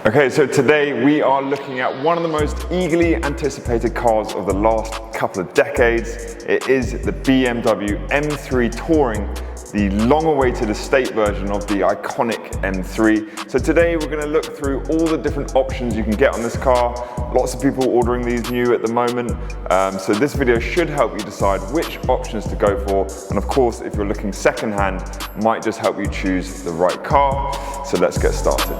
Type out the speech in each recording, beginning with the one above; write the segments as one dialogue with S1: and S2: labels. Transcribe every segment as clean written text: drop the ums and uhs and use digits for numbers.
S1: Okay, so today we are looking at one of the most eagerly anticipated cars of the last couple of decades. It is the BMW M3 Touring, the long-awaited estate version of the iconic M3. So today we're going to look through all the different options you can get on this car. Lots of people ordering these new at the moment. So this video should help you decide which options to go for. And of course, if you're looking second-hand, might just help you choose the right car. So let's get started.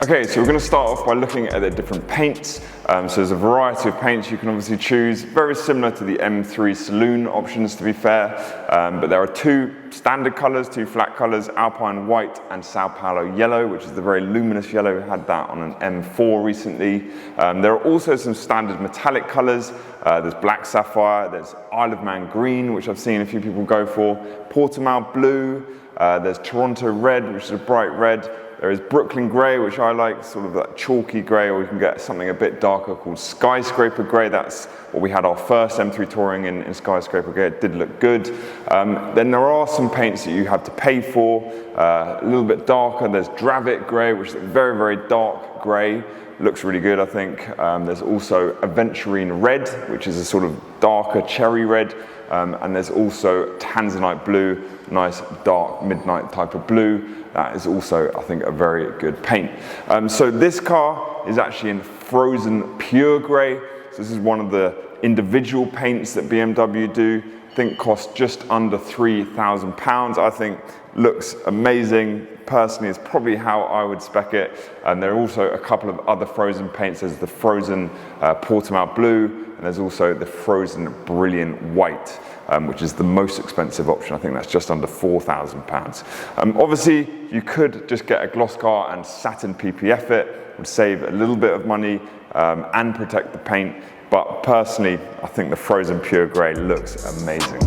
S1: Okay, so we're going to start off by looking at the different paints. So there's a variety of paints you can obviously choose, very similar to the M3 Saloon options to be fair, but there are two standard colours, two flat colours, Alpine White and Sao Paulo Yellow, which is the very luminous yellow. We had that on an M4 recently. There are also some standard metallic colours. There's Black Sapphire, there's Isle of Man Green, which I've seen a few people go for, Portimao Blue, there's Toronto Red, which is a bright red. There is Brooklyn Grey, which I like, sort of that chalky grey, or you can get something a bit darker called Skyscraper Grey. That's what we had our first M3 Touring in Skyscraper Grey. It did look good. Then there are some paints that you have to pay for, a little bit darker. There's Dravit Grey, which is a very, very dark grey. Looks really good, I think. There's also Aventurine Red, which is a sort of darker cherry red. And there's also Tanzanite Blue, nice dark midnight type of blue. That is also, I think, a very good paint. So this car is actually in Frozen Pure Grey. So this is one of the individual paints that BMW do. I think costs just under £3,000. I think looks amazing. Personally, it's probably how I would spec it. And there are also a couple of other Frozen paints. There's the Frozen Portimao Blue, and there's also the Frozen Brilliant White, which is the most expensive option. I think that's just under £4,000. Obviously, you could just get a gloss car and satin PPF it, would save a little bit of money and protect the paint. But personally, I think the Frozen Pure Grey looks amazing.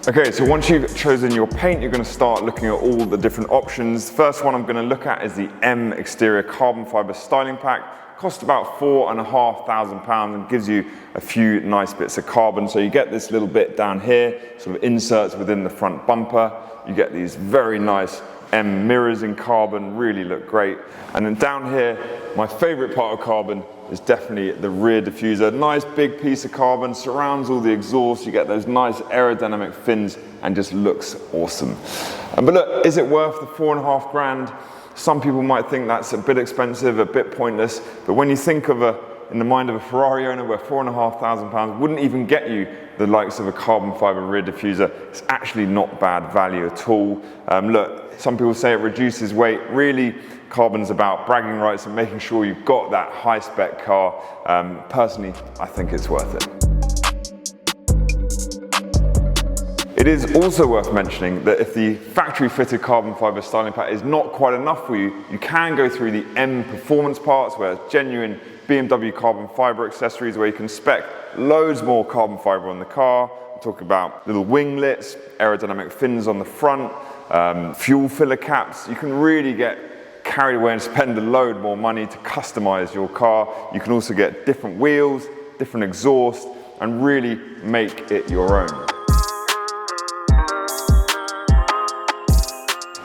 S1: Okay, so once you've chosen your paint, you're going to start looking at all the different options. First one I'm going to look at is the M Exterior Carbon Fibre Styling Pack. Costs about £4,500 and gives you a few nice bits of carbon. So you get this little bit down here, sort of inserts within the front bumper. You get these very nice M mirrors in carbon, really look great. And then down here, my favorite part of carbon is definitely the rear diffuser. Nice big piece of carbon, surrounds all the exhaust. You get those nice aerodynamic fins and just looks awesome. But look, is it worth the £4,500? Some people might think that's a bit expensive, a bit pointless, but when you think of in the mind of a Ferrari owner where £4,500 wouldn't even get you the likes of a carbon fibre rear diffuser, it's actually not bad value at all. Look, some people say it reduces weight. Really, carbon's about bragging rights and making sure you've got that high spec car. Personally, I think it's worth it. It is also worth mentioning that if the factory-fitted carbon fibre styling pack is not quite enough for you, you can go through the M Performance parts, where it's genuine BMW carbon fibre accessories, where you can spec loads more carbon fibre on the car. We're talking about little winglets, aerodynamic fins on the front, fuel filler caps. You can really get carried away and spend a load more money to customize your car. You can also get different wheels, different exhaust, and really make it your own.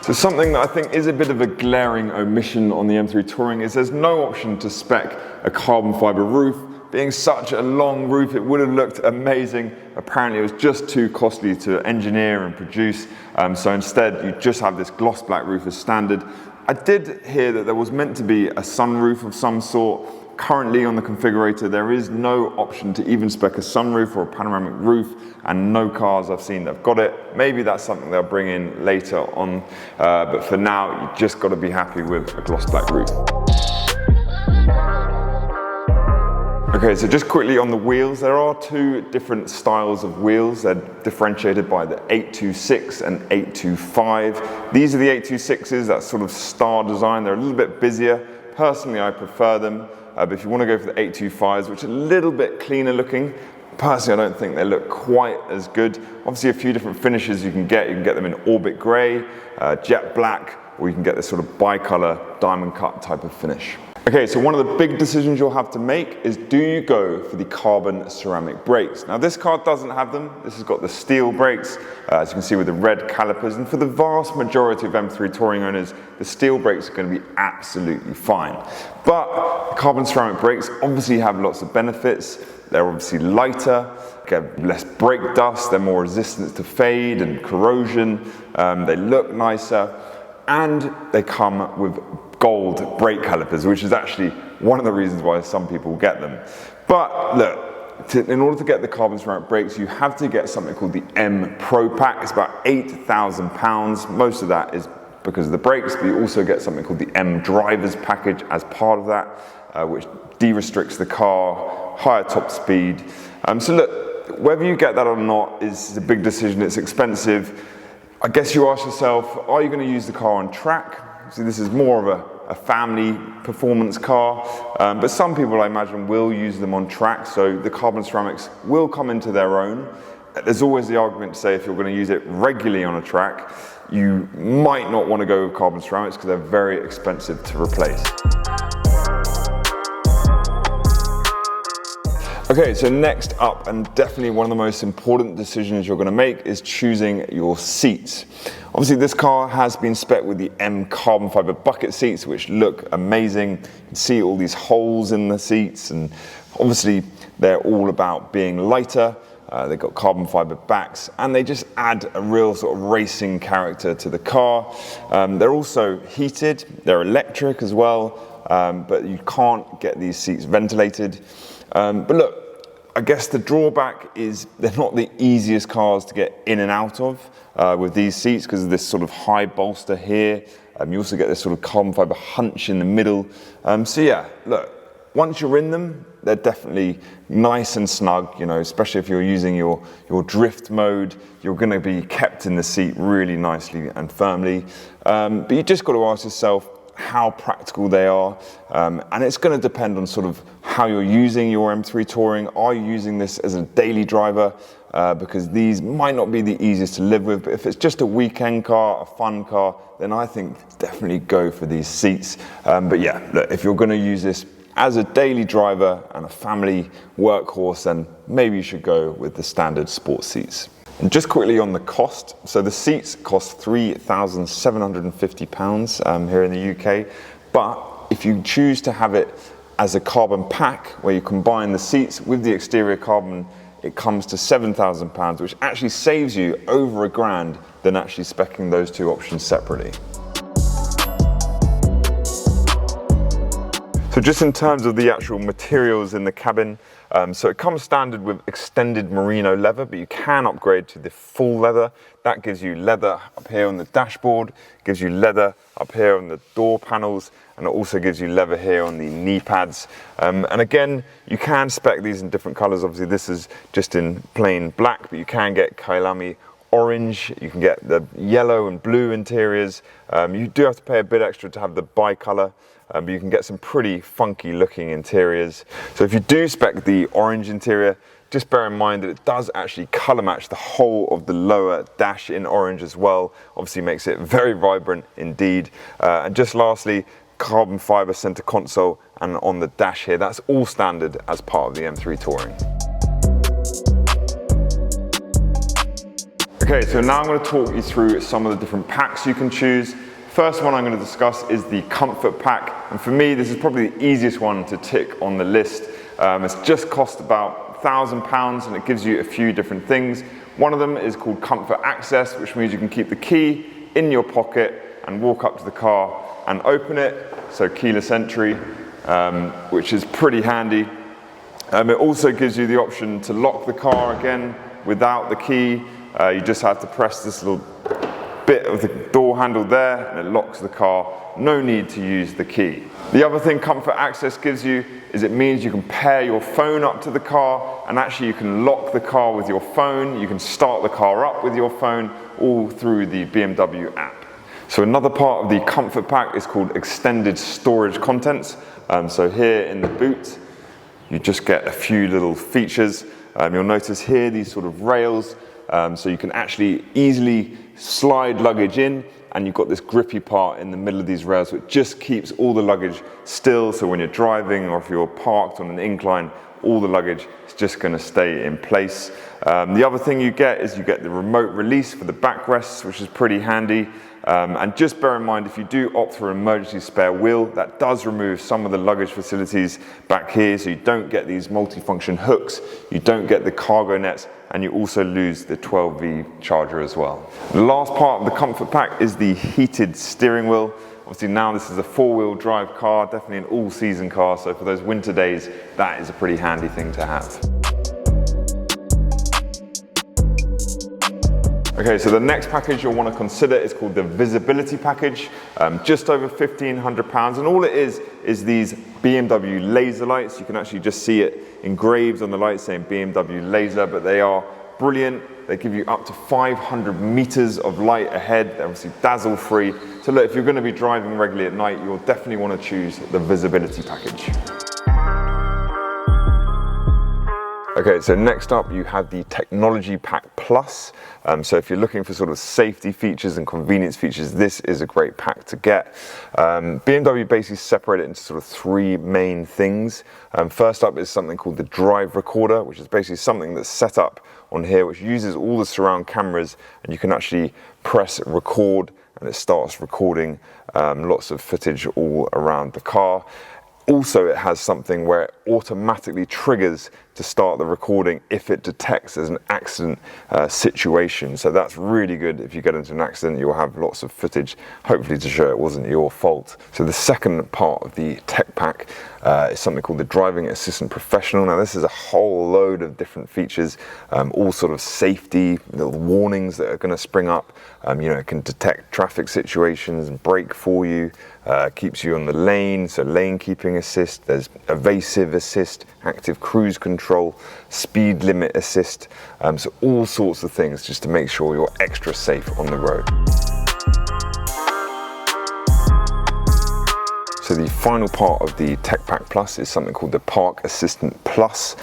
S1: So something that I think is a bit of a glaring omission on the M3 Touring is there's no option to spec a carbon fibre roof. Being such a long roof, it would have looked amazing. Apparently it was just too costly to engineer and produce. So instead you just have this gloss black roof as standard. I did hear that there was meant to be a sunroof of some sort. Currently on the configurator, there is no option to even spec a sunroof or a panoramic roof, and no cars I've seen that have got it. Maybe that's something they'll bring in later on, but for now, you just got to be happy with a gloss black roof. Okay, so just quickly on the wheels, there are two different styles of wheels. They're differentiated by the 826 and 825. These are the 826s, that sort of star design. They're a little bit busier. Personally, I prefer them. But if you want to go for the 825s, which are a little bit cleaner looking, personally I don't think they look quite as good. Obviously a few different finishes you can get. You can get them in Orbit Grey, Jet Black, or you can get this sort of bicolor diamond cut type of finish. Okay, so one of the big decisions you'll have to make is, do you go for the carbon ceramic brakes? Now this car doesn't have them. This has got the steel brakes, as you can see with the red calipers, and for the vast majority of M3 Touring owners, the steel brakes are going to be absolutely fine. But carbon ceramic brakes obviously have lots of benefits. They're obviously lighter, get less brake dust, they're more resistant to fade and corrosion, they look nicer, and they come with gold brake calipers, which is actually one of the reasons why some people get them. But look, in order to get the carbon ceramic brakes, you have to get something called the M Pro Pack. It's about £8,000. Most of that is because of the brakes, but you also get something called the M Drivers package as part of that, which de-restricts the car, higher top speed. So look, whether you get that or not is a big decision. It's expensive. I guess you ask yourself, are you going to use the car on track? See, this is more of a family performance car, but some people, I imagine, will use them on track, so the carbon ceramics will come into their own. There's always the argument to say if you're going to use it regularly on a track, you might not want to go with carbon ceramics because they're very expensive to replace. Okay, so next up, and definitely one of the most important decisions you're going to make, is choosing your seats. Obviously this car has been spec'd with the M carbon fiber bucket seats, which look amazing. You can see all these holes in the seats, and obviously they're all about being lighter. They've got carbon fiber backs, and they just add a real sort of racing character to the car. They're also heated, they're electric as well, but you can't get these seats ventilated. But look, I guess the drawback is they're not the easiest cars to get in and out of with these seats because of this sort of high bolster here. You also get this sort of carbon fiber hunch in the middle. So yeah, look, once you're in them, they're definitely nice and snug, you know, especially if you're using your drift mode. You're going to be kept in the seat really nicely and firmly. But you just got to ask yourself how practical they are, and it's going to depend on sort of how you're using your M3 Touring. Are you using this as a daily driver? Because these might not be the easiest to live with, but if it's just a weekend car, a fun car, then I think definitely go for these seats. But yeah, look, if you're going to use this as a daily driver and a family workhorse, then maybe you should go with the standard sports seats. And just quickly on the cost, so the seats cost £3,750 here in the UK, but if you choose to have it as a carbon pack, where you combine the seats with the exterior carbon, it comes to £7,000, which actually saves you over £1,000 than actually speccing those two options separately. So just in terms of the actual materials in the cabin, so it comes standard with extended merino leather, but you can upgrade to the full leather. That gives you leather up here on the dashboard, gives you leather up here on the door panels, and it also gives you leather here on the knee pads. And again, you can spec these in different colors. Obviously this is just in plain black, but you can get kailami orange, you can get the yellow and blue interiors. You do have to pay a bit extra to have the bi-color, but you can get some pretty funky looking interiors. So if you do spec the orange interior, just bear in mind that it does actually color match the whole of the lower dash in orange as well. Obviously makes it very vibrant indeed. And just lastly, carbon fiber center console and on the dash here, that's all standard as part of the M3 Touring. Okay, so now I'm going to talk you through some of the different packs you can choose. First one I'm going to discuss is the comfort pack, and for me this is probably the easiest one to tick on the list. It's just cost about £1,000 and it gives you a few different things. One of them is called comfort access, which means you can keep the key in your pocket and walk up to the car and open it, so keyless entry, which is pretty handy. It also gives you the option to lock the car again without the key. You just have to press this little bit of the door handle there and it locks the car. No need to use the key. The other thing comfort access gives you is it means you can pair your phone up to the car, and actually you can lock the car with your phone. You can start the car up with your phone all through the BMW app. So another part of the comfort pack is called extended storage contents. So here in the boot you just get a few little features. You'll notice here these sort of rails, so you can actually easily slide luggage in, and you've got this grippy part in the middle of these rails, which just keeps all the luggage still. So when you're driving or if you're parked on an incline, all the luggage is just going to stay in place. The other thing you get is you get the remote release for the backrests, which is pretty handy. And just bear in mind, if you do opt for an emergency spare wheel, that does remove some of the luggage facilities back here, so you don't get these multifunction hooks, you don't get the cargo nets, and you also lose the 12V charger as well. The last part of the comfort pack is the heated steering wheel. Obviously now this is a 4-wheel drive car, definitely an all-season car, so for those winter days, that is a pretty handy thing to have. Okay, so the next package you'll want to consider is called the visibility package, just over £1,500, and all it is these BMW laser lights. You can actually just see it engraved on the light saying BMW laser, but they are brilliant. They give you up to 500 meters of light ahead. They're obviously dazzle free. So look, if you're going to be driving regularly at night, you'll definitely want to choose the visibility package. Okay, so next up you have the Technology Pack Plus. So if you're looking for sort of safety features and convenience features, this is a great pack to get. BMW basically separated it into sort of 3 main things. First up is something called the Drive Recorder, which is basically something that's set up on here, which uses all the surround cameras, and you can actually press record and it starts recording lots of footage all around the car. Also, it has something where it automatically triggers to start the recording if it detects there's an accident situation. So that's really good. If you get into an accident, you'll have lots of footage, hopefully to show it wasn't your fault. So the second part of the tech pack is something called the Driving Assistant Professional. Now this is a whole load of different features, all sort of safety, little warnings that are going to spring up. You know, it can detect traffic situations and brake for you, keeps you on the lane, so lane keeping assist, there's evasive assist, active cruise control, speed limit assist, so all sorts of things just to make sure you're extra safe on the road. So the final part of the Tech Pack Plus is something called the Park Assistant Plus.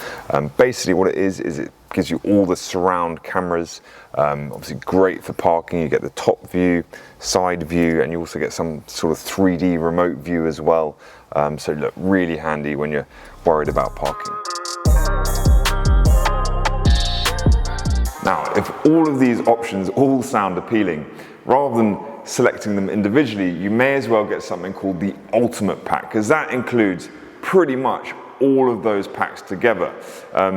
S1: Basically what it is it gives you all the surround cameras, obviously great for parking. You get the top view, side view, and you also get some sort of 3D remote view as well. So look, really handy when you're worried about parking. Now, if all of these options all sound appealing, rather than selecting them individually, you may as well get something called the Ultimate Pack, because that includes pretty much all of those packs together.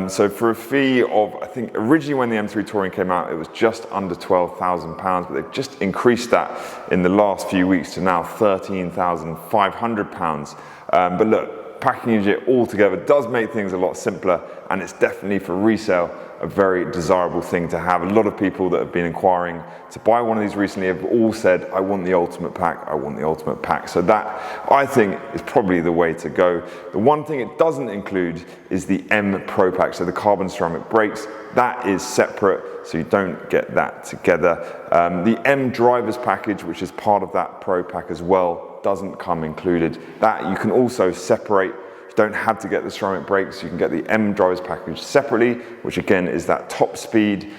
S1: So for a fee of, I think originally when the M3 Touring came out, it was just under £12,000, but they've just increased that in the last few weeks to now £13,500. But look, packaging it all together does make things a lot simpler, and it's definitely for resale a very desirable thing to have. A lot of people that have been inquiring to buy one of these recently have all said, I want the Ultimate Pack, I want the Ultimate Pack. So that, I think, is probably the way to go. The one thing it doesn't include is the M Pro Pack, so the carbon ceramic brakes. That is separate, so you don't get that together. The M Drivers package, which is part of that Pro Pack as well, doesn't come included. That you can also separate. You don't have to get the ceramic brakes. You can get the M Drivers package separately, which again is that top speed,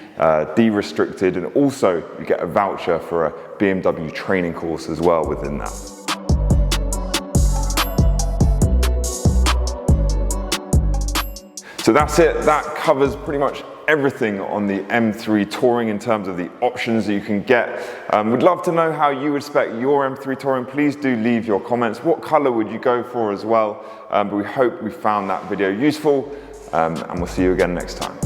S1: de-restricted, and also you get a voucher for a BMW training course as well within that. So that's it. That covers pretty much everything on the M3 Touring in terms of the options that you can get. We'd love to know how you would spec your M3 Touring. Please do leave your comments. What color would you go for as well? But we hope we found that video useful, and we'll see you again next time.